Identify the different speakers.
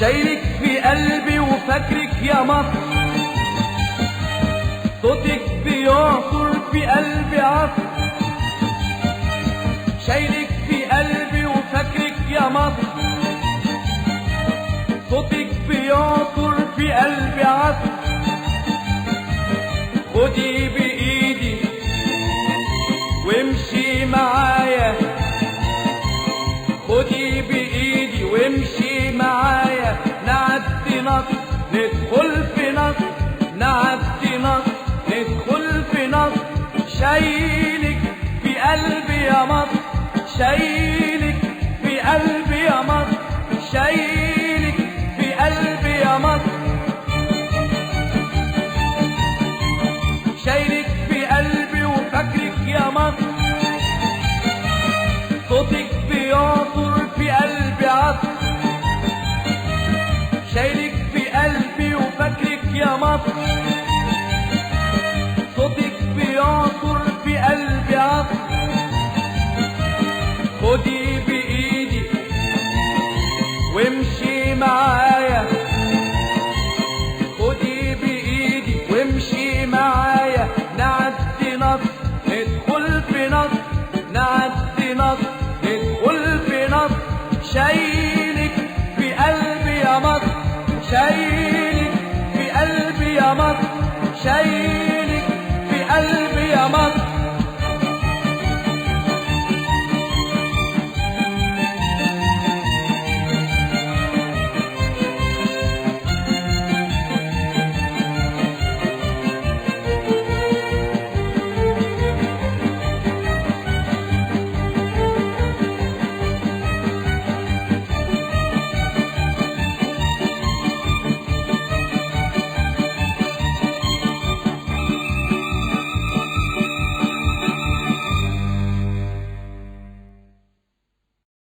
Speaker 1: شايلك في قلبي وفاكرك يا مصر، صوتك بيعصر في قلبي عصر. شايلك في قلبي وفاكرك يا مصر، صوتك بيعصر في قلبي عصر. خدي بإيدي وامشي معايا، خدي بإيدي وامشي معايا، نعدي نصر ندخل في نصر، نعدي نصر ندخل في نصر. شايلك في قلبي يا مصر، شايلك في قلبي يا مصر، شايلك في قلبي يا مصر. شايلك في قلبي وفاكرك يا مصر، صوتك بيعصر في قلبي عصر. شايلك في قلبي وفاكرك يا مصر، صوتك بيعصر في قلبي عصر. خدي بإيدي وامشي معايا، خدي بإيدي وامشي معايا، نعدي نصر ندخل في نصر، نعدي نصر ندخل في نصر. شايلك في قلبي يا مصر، شايلك في قلبي يا مصر، شايلك في قلبي